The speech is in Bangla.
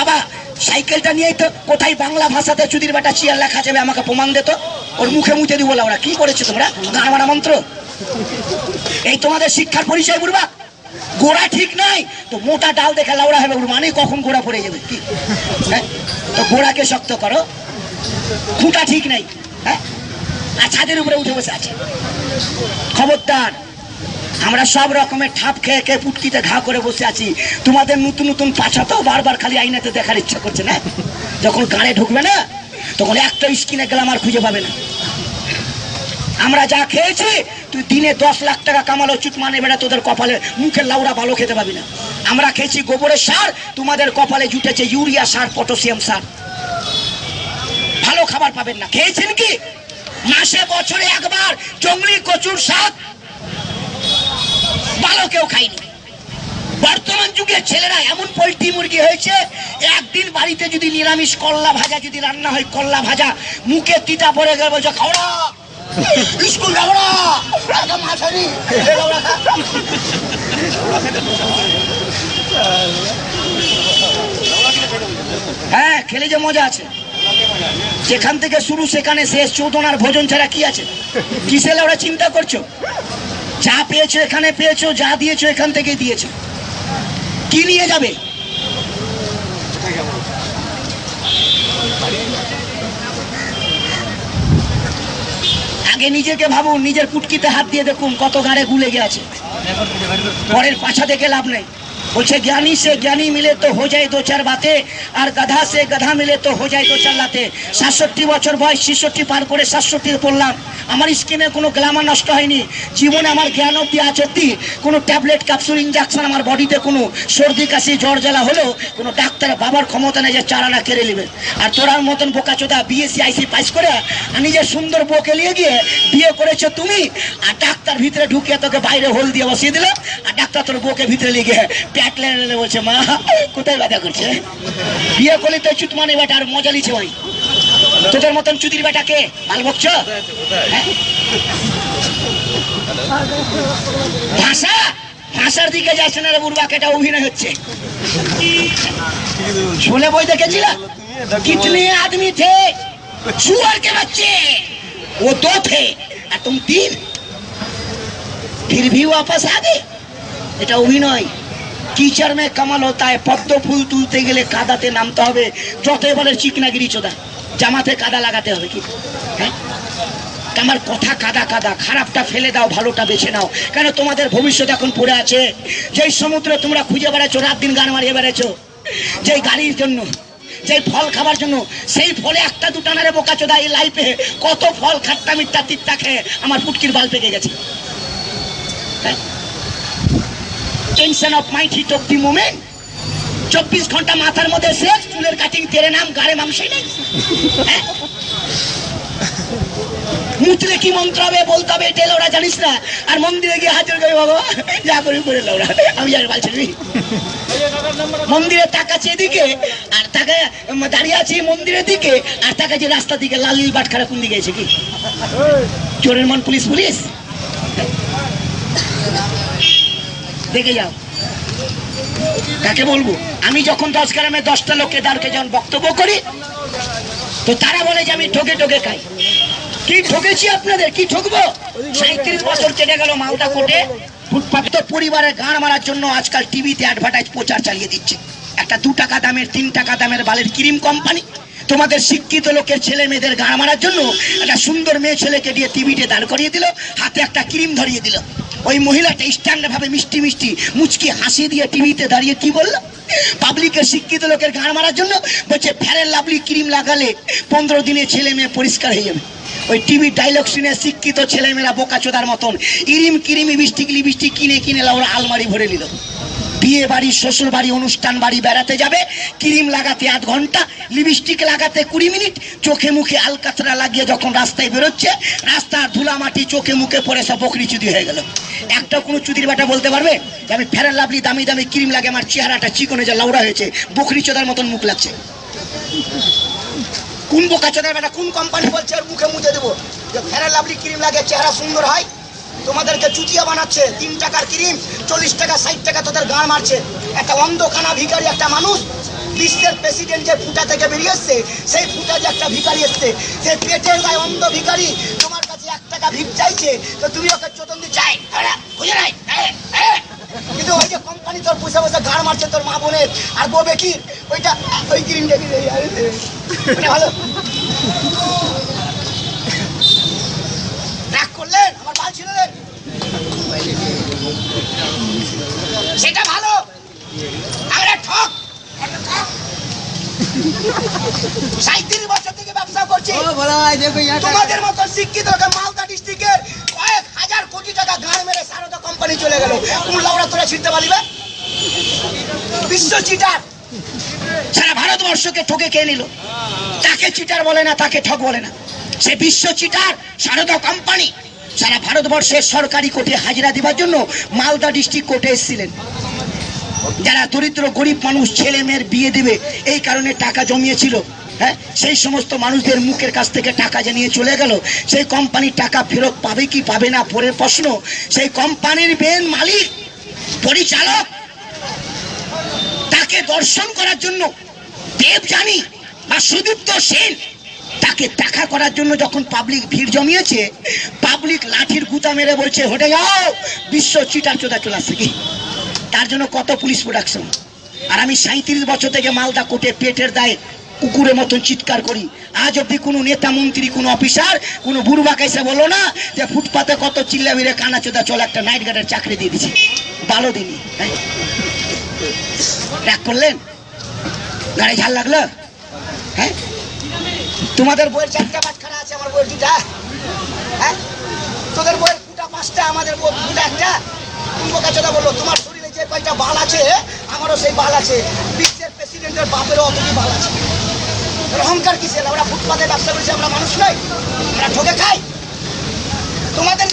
বাবা সাইকেলটা নিয়ে তো কোথায় বাংলা ভাষাতে চুদির বেটা চিয়ার লেখা যাবে আমাকে প্রমাণ দে তো। ওর মুখে মুখে দিব ওরা কি করেছো তোমরা গান মারা মন্ত্র। এই তোমাদের শিক্ষার পরিচয় বুড়বা। গোড়া ঠিক নাই তো মোটা ডাল দেখে লাউড়া হবে মানে কখন গোড়া পড়ে যাবে কি। হ্যাঁ তো গোড়াকে শক্ত করো, খুঁটা ঠিক নাই। হ্যাঁ আর ছাদের উপরে উঠে বসে আছে। খবরদার, আমরা সব রকমের ঠাপ খেয়ে খেয়ে পুটকিতে ঘা করে বসে আছি। তোমাদের নতুন নতুন পাছাতেও বারবার খালি আইনাতে দেখার ইচ্ছা করছে না। যখন গানে ঢুকবে না তখন একটা স্কিনে গেলাম আর খুঁজে পাবে না। আমরা যা খেয়েছি তুই দিনে 10 লাখ টাকা কামালো চুট মানে বেড়া তোদের কপালে মুখের লাউড়া ভালো খেতে পাবি না। আমরা খেয়েছি গোবরের সার, তোমাদের কপালে জুটেছে ইউরিয়া সার, পটাশিয়াম সার। ভালো খাবার পাবেন না। খেয়েছেন কি মাসে বছরে একবার জঙ্গলি কচুর শাক? ভালো কেউ খাইনি। বর্তমান যুগের ছেলেরা এমন পোল্ট্রি মুরগি হয়েছে, একদিন বাড়িতে যদি নিরামিষ করলা ভাজা যদি রান্না হয়, করলা ভাজা মুখে তিতা পড়ে গেলে বলছে খাওয়া স্কুল যাবো না। হ্যাঁ খেলে যে মজা আছে, যেখান থেকে শুরু সেখানে শেষ। চোদনার ভোজন ছাড়া কি আছে? কিসেলে ওরা চিন্তা করছো? যা পেয়েছো এখানে পেয়েছো, যা দিয়েছো এখান থেকেই দিয়েছো। কি নিয়ে যাবে? আগে নিজেকে ভাবুন, নিজের পুটকিতে হাত দিয়ে দেখুন কত গাড়ে গুলে গেছে। পরের পাছা দেখে লাভ নেই। बोलছে ज्ञानी से ज्ञानी मिले तो हो जाए दो चार बातें, और गधा से गधा मिले तो हो जाए दो चार लाते। ৬৭ বছর বয়স, ৬৬ পার করে ৬৭ পড়লাম। আমার স্কিনে কোনো গ্ল্যামার নষ্ট হয়নি। জীবনে আমার জ্ঞান অব্দি আজ অব্দি কোনো ট্যাবলেট ক্যাপসুল ইঞ্জেকশন আমার বডিতে কোনো সর্দি কাশি জ্বর জ্বালা হলো কোনো ডাক্তার বাবার ক্ষমতা নেই যে চারানা কেড়ে নেবে। আর তোরার মতন বোকাচোদা বিএসসি আইসি পাস করে নিজের সুন্দর বউকে নিয়ে গিয়ে বিয়ে করেছো তুমি, আর ডাক্তার ভিতরে ঢুকিয়ে তোকে বাইরে হোল দিয়ে বসিয়ে দিল, আর ডাক্তার তোর বউকে ভিতরে নিয়ে গিয়ে প্যাট লেনে বলছে মা কোথায় ব্যথা করছে। বিয়ে করলে তো চুত মানে বেটা আর মজা লিছে ভাই। তোদের মতন চুদির বেটাকে মাল বকছ। ভাষা ভাষার দিকে যাচ্ছে না রে বুড়বা, কেটা অভিনয় হচ্ছে। শোলে বই দেখেছিল कितने आदमी थे सुअर के बच्चे, वो 2 थे और तुम 3, फिर भी वापस आ गए। এটা অভিনয়। कीचड़ में कमल होता है, पद्म फूल तुलते गेले कादाते नामते হবে। যতই বলে চিকনাগিরি চোদা, জামাতে কাদা লাগাতে হবে কি? হ্যাঁ আমার কথা কাদা কাদা, খারাপটা ফেলে দাও, ভালোটা বেছে নাও। কেন তোমাদের ভবিষ্যৎ এখন পড়ে আছে। যেই সমুদ্রে তোমরা খুঁজে বেড়াচ্ছ, রাত দিন গান মারিয়ে বেড়াচ্ছ, যেই গাড়ির জন্য, যেই ফল খাবার জন্য, সেই ফলে একটা দুটা নারে বোকাচোদা এই লাইফে কত ফল খাট্টা মিট্টা তিত্তা খেয়ে আমার পুটকির বাল পেকে গেছে। Tension of mind, heat of the moment. 24 ঘন্টা মাথার মধ্যে শেষ, চুলের কাটিং তেরে নাম, গাড়ে মাংসই নেই। মুতলে কি মন্ত্র হবে বলতে হবে, এটা ওরা জানিস না। আর মন্দিরে গিয়ে হাজির করে বাবা যা করে করে ওরা, আমি জানি বলছি মন্দিরে তাকাচ্ছে এদিকে, আর তাকে দাঁড়িয়ে আছি মন্দিরের দিকে, আর তাকাচ্ছে রাস্তার দিকে। লাল নীল বাটখারা কোন দিকে এসে কি চোরের মন পুলিশ পুলিশ দেখে যাও। কাকে বলবো? আমি যখন 10 গ্রামে 10টা লোককে দাঁড়কে যখন বক্তব্য করি, তো তারা বলে যে আমি ঠকে ঠকে খাই। কি ঠকেছি আপনাদের? কি ঠকবো? 37 বছর কেটে গেল মালদা কোর্টে। ফুটপাত তো পরিবারের গান মারার জন্য আজকাল টিভিতে অ্যাডভার্টাইজ প্রচার চালিয়ে দিচ্ছে। একটা 2 টাকা দামের 3 টাকা দামের বালের ক্রিম কোম্পানি তোমাদের শিক্ষিত লোকের ছেলে মেয়েদের গান মারার জন্য একটা সুন্দর মেয়ে ছেলেকে দিয়ে টিভিতে দাঁড় করিয়ে দিল, হাতে একটা ক্রিম ধরিয়ে দিল। ওই মহিলাটা স্ট্যান্ডার্ড ভাবে মিষ্টি মিষ্টি মুচকি হাসি দিয়ে টিভিতে দাঁড়িয়ে কি বললো? পাবলিকের শিক্ষিত লোকের গান মারার জন্য বলছে ফেয়ার এন্ড লাভলি ক্রিম লাগালে 15 দিনে ছেলে মেয়ে পরিষ্কার হয়ে যাবে। ওই টিভি ডায়লগ শুনে শিক্ষিত ছেলেমেয়েরা বোকাচোদার মতন ইরিম কিরিমি লিপস্টিক লিপস্টিক কিনে কিনে ওরা আলমারি ভরে নিল। বিয়ে বাড়ি, শ্বশুর বাড়ি, অনুষ্ঠান বাড়ি বেড়াতে যাবে, ক্রিম লাগাতে 8 ঘন্টা, লিপস্টিক লাগাতে 20 মিনিট, চোখে মুখে আলকাতরা লাগিয়ে যখন রাস্তায় বেরোচ্ছে, রাস্তার ধুলা মাটি চোখে মুখে পড়ে সব বকরি চুদি হয়ে গেল। একটা কোনো চুদির বেটা বলতে পারবে যে আমি ফেয়ার এন্ড লাভলি দামি দামি ক্রিম লাগে আমার চেহারাটা চিকনে যে লাউড়া হয়েছে, বকরি চোদার মতন মুখ লাগছে? কোন বোকাচোদার বেটা, কোন কোম্পানি বলছে আর মুখে মুজে দেবো যে ফেয়ার এন্ড লাভলি ক্রিম লাগে চেহারা সুন্দর হয়? তোমাদেরকে চুতিয়া বানাচ্ছে, 3 টাকার ক্রিম 40 টাকা 60 টাকা তোদের গাঁড় মারছে। একটা অন্ধখানা ভিখারি একটা মানুষ, বিশ্বের প্রেসিডেন্ট যে ফুটা থেকে বেরিয়ে এসছে, সেই ফুটা যে একটা ভিখারি এসছে, সে পেটের গায়ে অন্ধ ভিখারি তোমার কাছে 1 টাকা ভিক চাইছে, তো তুমি ওকে চোদন চাই বুঝে নাই। কিন্তু ওই যে কোম্পানি তোর বসে বসে গাঁড় মারছে তোর মা বোনের আর বউ বেটির, ওইটা ওই ক্রিম দেখি ভালো রাগ করলেন আমার বাল ছিল সেটা ভালো। আমরা ঠক 37 বছর থেকে ব্যবসা করছি। তোমাদের মতো শিক্ষিত মালদা ডিস্ট্রিক্টের কয়েক হাজার কোটি টাকা গাঁড় মেরে সারদা কোম্পানি চলে গেল। কোন লাউড়া তোরা ছিঁড়তে পারবে? বিশ্ব চিটার সারা ভারতবর্ষকে ঠকে কে নিল? তাকে চিটার বলে না, তাকে ঠক বলে না, সে বিশ্ব চিটার সারদা কোম্পানি। সারা ভারতবর্ষের সরকারি কোর্টে হাজিরা দেওয়ার জন্য মালদা ডিস্ট্রিক্ট কোর্টে এসেছিলেন। যারা দরিদ্র গরিব মানুষ ছেলে মেয়ের বিয়ে দেবে এই কারণে টাকা জমিয়েছিল, হ্যাঁ, সেই সমস্ত মানুষদের মুখের কাছ থেকে টাকা জানিয়ে চলে গেল। সেই কোম্পানির টাকা ফেরত পাবে কি পাবে না পরের প্রশ্ন। সেই কোম্পানির মেন মালিক পরিচালক, তাকে দর্শন করার জন্য দেবযানী বা সুদীপ্ত সেন তাকে দেখা করার জন্য যখন পাবলিক ভিড় জমিয়েছে, পাবলিক লাঠির গুতা মেরে বলছে হটে যাও, বিশ্ব চিটার চোদা চলে আসছে কি। তার জন্য কত পুলিশ প্রোডাকশন। আর আমি 37 বছর থেকে মালদা কোর্টে পেটের দায়ে কুকুরের মতন চিৎকার করি। আজ অব্দি কোনো নেতা মন্ত্রী, কোনো অফিসার, কোনো বুড়বাক এসে বলো না যে ফুটপাতে কত চিল্লা মেরে কানা চোদা চলে একটা নাইট গার্ডের চাকরি দিয়ে দিচ্ছে, ভালো দিনই। রাগ করলেন? গাড়ি ঝাল লাগলো? হ্যাঁ, তোমাদের বইয়ের 4টা বাটখারা আছে, আমার বইয়ের 2টা। হ্যাঁ, তোদের বইয়ের ফুটা 5টা, আমাদের বই ফুটা 1টা। কুম্ভকাচোদা বললো তোমার শরীরে যে কয়টা বাল আছে আমারও সেই বাল আছে, বিশ্বের প্রেসিডেন্টের বাপেরও অতটি বাল আছে। অহংকার কিসের? আমরা ফুটপাতে ব্যবসা করেছি, আমরা মানুষ নই? আমরা ঠকে খাই? তোমাদের